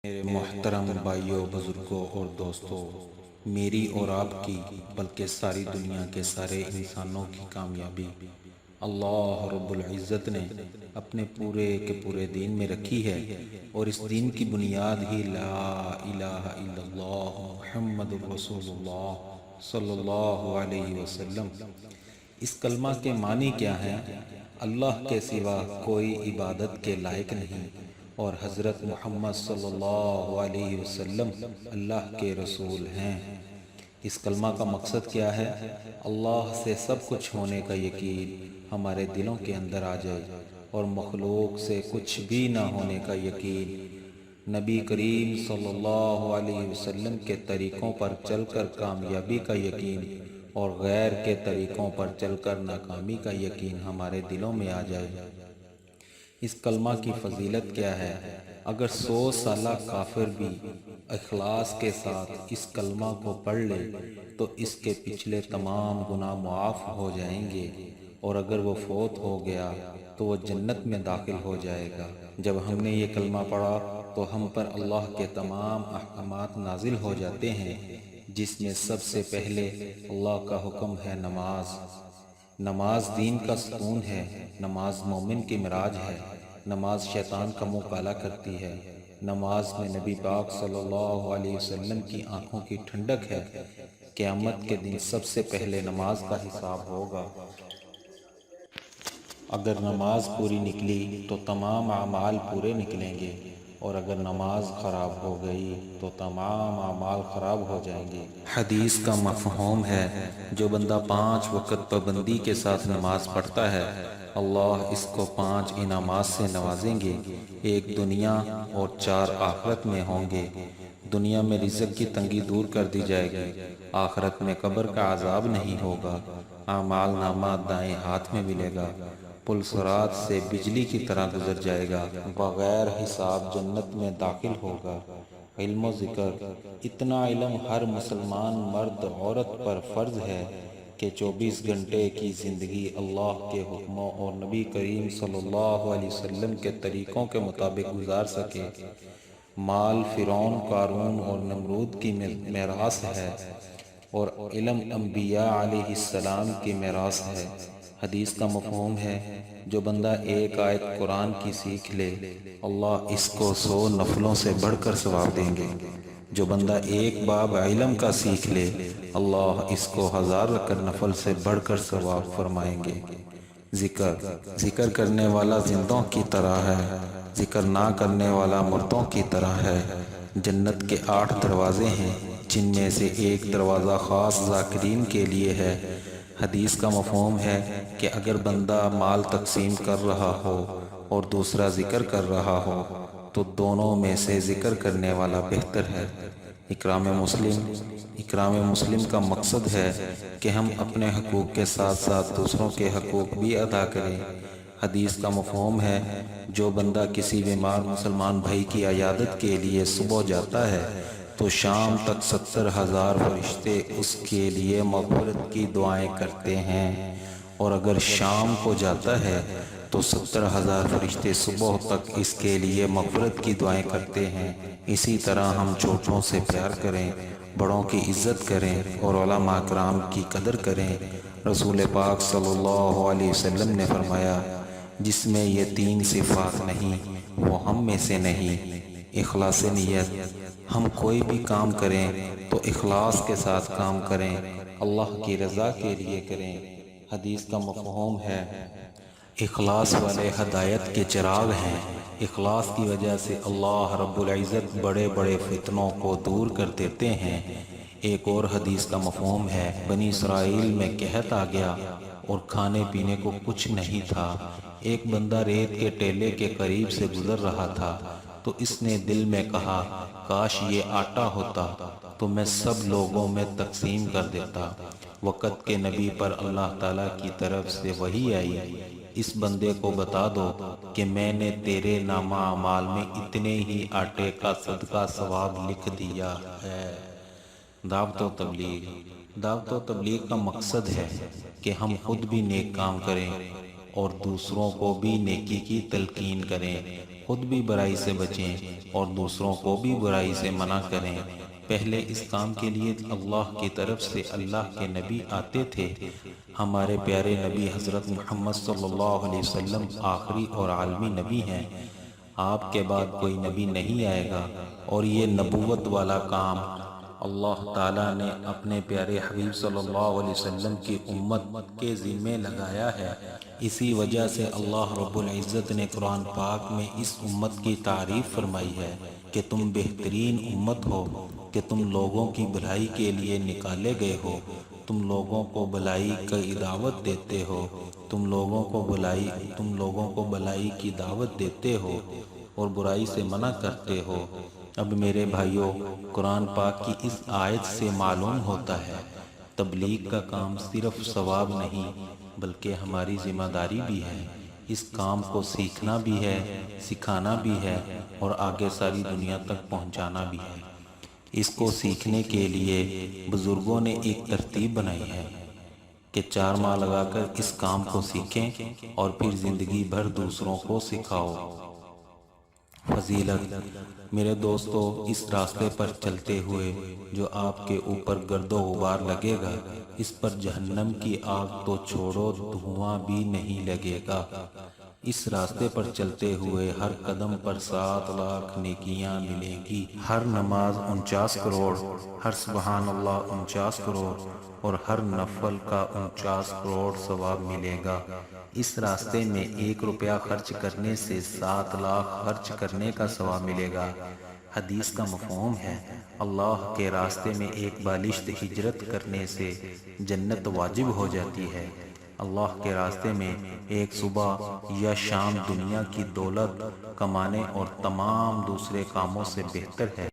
میرے محترم بھائیوں، بزرگوں اور دوستوں، میری اور آپ کی بلکہ ساری دنیا کے سارے انسانوں کی کامیابی اللہ رب العزت نے اپنے پورے کے پورے دین میں رکھی ہے، اور اس دین کی بنیاد ہی لا الہ الا اللہ محمد الرسول اللہ صلی اللہ علیہ وسلم۔ اس کلمہ کے معنی کیا ہیں؟ اللہ کے سوا کوئی عبادت کے لائق نہیں، اور حضرت محمد صلی اللہ علیہ وسلم اللہ کے رسول ہیں۔ اس کلمہ کا مقصد کیا ہے؟ اللہ سے سب کچھ ہونے کا یقین ہمارے دلوں کے اندر آ جائے، اور مخلوق سے کچھ بھی نہ ہونے کا یقین، نبی کریم صلی اللہ علیہ وسلم کے طریقوں پر چل کر کامیابی کا یقین، اور غیر کے طریقوں پر چل کر ناکامی کا یقین ہمارے دلوں میں آ جائے۔ اس کلمہ کی فضیلت کیا ہے؟ اگر 100 سالہ کافر بھی اخلاص کے ساتھ اس کلمہ کو پڑھ لے تو اس کے پچھلے تمام گناہ معاف ہو جائیں گے، اور اگر وہ فوت ہو گیا تو وہ جنت میں داخل ہو جائے گا۔ جب ہم نے یہ کلمہ پڑھا تو ہم پر اللہ کے تمام احکامات نازل ہو جاتے ہیں، جس میں سب سے پہلے اللہ کا حکم ہے نماز۔ نماز دین کا ستون ہے، نماز مومن کی معراج ہے، نماز شیطان کا منہ کالا کرتی ہے، نماز میں نبی پاک صلی اللہ علیہ وسلم کی آنکھوں کی ٹھنڈک ہے۔ قیامت کے دن سب سے پہلے نماز کا حساب ہوگا۔ اگر نماز پوری نکلی تو تمام اعمال پورے نکلیں گے، اور اگر نماز خراب ہو گئی تو تمام اعمال خراب ہو جائیں گے۔ حدیث کا مفہوم ہے، جو بندہ 5 وقت پابندی کے ساتھ نماز پڑھتا ہے، اللہ اس کو 5 انعامات سے نوازیں گے، ایک دنیا اور 4 آخرت میں ہوں گے۔ دنیا میں رزق کی تنگی دور کر دی جائے گی، آخرت میں قبر کا عذاب نہیں ہوگا، اعمال نامہ دائیں ہاتھ میں ملے گا، پل صراط سے بجلی کی طرح گزر جائے گا، بغیر حساب جنت میں داخل ہوگا۔ علم و ذکر، اتنا علم ہر مسلمان مرد عورت پر فرض ہے کہ 24 گھنٹے کی زندگی اللہ کے حکموں اور نبی کریم صلی اللہ علیہ وسلم کے طریقوں کے مطابق گزار سکے۔ مال فرعون، قارون اور نمرود کی میراث ہے، اور علم انبیاء علیہ السلام کی میراث ہے۔ حدیث کا مفہوم ہے، جو بندہ ایک آیت قرآن کی سیکھ لے، اللہ اس کو 100 نفلوں سے بڑھ کر ثواب دیں گے۔ جو بندہ ایک باب علم کا سیکھ لے، اللہ اس کو 1000 رکعت نفل سے بڑھ کر ثواب فرمائیں گے۔ ذکر کرنے والا زندوں کی طرح ہے، ذکر نہ کرنے والا مردوں کی طرح ہے۔ جنت کے 8 دروازے ہیں، جن میں سے ایک دروازہ خاص ذاکرین کے لیے ہے۔ حدیث کا مفہوم ہے کہ اگر بندہ مال تقسیم کر رہا ہو اور دوسرا ذکر کر رہا ہو تو دونوں میں سے ذکر کرنے والا بہتر ہے۔ اکرام مسلم کا مقصد ہے کہ ہم اپنے حقوق کے ساتھ ساتھ دوسروں کے حقوق بھی ادا کریں۔ حدیث کا مفہوم ہے، جو بندہ کسی بیمار مسلمان بھائی کی عیادت کے لیے صبح جاتا ہے تو شام تک 70,000 فرشتے اس کے لیے مغفرت کی دعائیں کرتے ہیں، اور اگر شام کو جاتا ہے تو 70,000 فرشتے صبح تک اس کے لیے مغفرت کی دعائیں کرتے ہیں۔ اسی طرح ہم چھوٹوں سے پیار کریں، بڑوں کی عزت کریں، اور علماء کرام کی قدر کریں۔ رسول پاک صلی اللہ علیہ وسلم نے فرمایا، جس میں یہ 3 صفات نہیں وہ ہم میں سے نہیں۔ اخلاص نیت، ہم کوئی بھی کام کریں تو اخلاص کے ساتھ کام کریں، اللہ کی رضا کے لیے کریں۔ حدیث کا مفہوم ہے، اخلاص والے ہدایت کے چراغ ہیں۔ اخلاص کی وجہ سے اللہ رب العزت بڑے بڑے فتنوں کو دور کر دیتے ہیں۔ ایک اور حدیث کا مفہوم ہے، بنی اسرائیل میں قحط آ گیا اور کھانے پینے کو کچھ نہیں تھا۔ ایک بندہ ریت کے ٹیلے کے قریب سے گزر رہا تھا تو اس نے دل میں کہا، کاش یہ آٹا ہوتا تو میں سب لوگوں میں تقسیم کر دیتا۔ وقت کے نبی پر اللہ تعالیٰ کی طرف سے وحی آئی، اس بندے کو بتا دو کہ میں نے تیرے نامہ اعمال میں اتنے ہی آٹے کا صدقہ ثواب لکھ دیا ہے۔ دعوت و تبلیغ کا مقصد ہے کہ ہم خود بھی نیک کام کریں اور دوسروں کو بھی نیکی کی تلقین کریں۔ خود بھی برائی سے بچیں اور دوسروں کو بھی برائی سے منع کریں۔ پہلے اس کام کے لیے اللہ کی طرف سے اللہ کے نبی آتے تھے۔ ہمارے پیارے نبی حضرت محمد صلی اللہ علیہ وسلم آخری اور عالمی نبی ہیں۔ آپ کے بعد کوئی نبی نہیں آئے گا، اور یہ نبوت والا کام اللہ تعالیٰ نے اپنے پیارے حبیب صلی اللہ علیہ وسلم کی امت کے ذمے لگایا ہے۔ اسی وجہ سے اللہ رب العزت نے قرآن پاک میں اس امت کی تعریف فرمائی ہے کہ تم بہترین امت ہو، کہ تم لوگوں کی بھلائی کے لیے نکالے گئے ہو، تم لوگوں کو بھلائی کی دعوت دیتے ہو، تم لوگوں کو بھلائی کی دعوت دیتے ہو اور برائی سے منع کرتے ہو۔ اب میرے بھائیوں، قرآن پاک کی اس آیت سے معلوم ہوتا ہے تبلیغ کا کام صرف ثواب نہیں بلکہ ہماری ذمہ داری بھی ہے۔ اس کام کو سیکھنا بھی ہے، سکھانا بھی ہے اور آگے ساری دنیا تک پہنچانا بھی ہے۔ اس کو سیکھنے کے لیے بزرگوں نے ایک ترتیب بنائی ہے کہ 4 ماہ لگا کر اس کام کو سیکھیں اور پھر زندگی بھر دوسروں کو سکھاؤ۔ فضیلت: میرے دوستو، اس راستے پر چلتے ہوئے جو آپ کے اوپر گرد و غبار لگے گا، اس پر جہنم کی آگ تو چھوڑو، دھواں بھی نہیں لگے گا۔ اس راستے پر چلتے ہوئے ہر قدم پر 7 لاکھ نیکیاں ملیں گی۔ ہر نماز 49 کروڑ، ہر سبحان اللہ 49 کروڑ اور ہر نفل کا 49 کروڑ ثواب ملے گا۔ اس راستے میں 1 روپیہ خرچ کرنے سے 7 لاکھ خرچ کرنے کا ثواب ملے گا۔ حدیث کا مفہوم ہے، اللہ کے راستے میں ایک بالشت ہجرت کرنے سے جنت واجب ہو جاتی ہے۔ اللہ کے راستے میں ایک صبح یا شام دنیا کی دولت کمانے اور تمام دوسرے کاموں سے بہتر ہے۔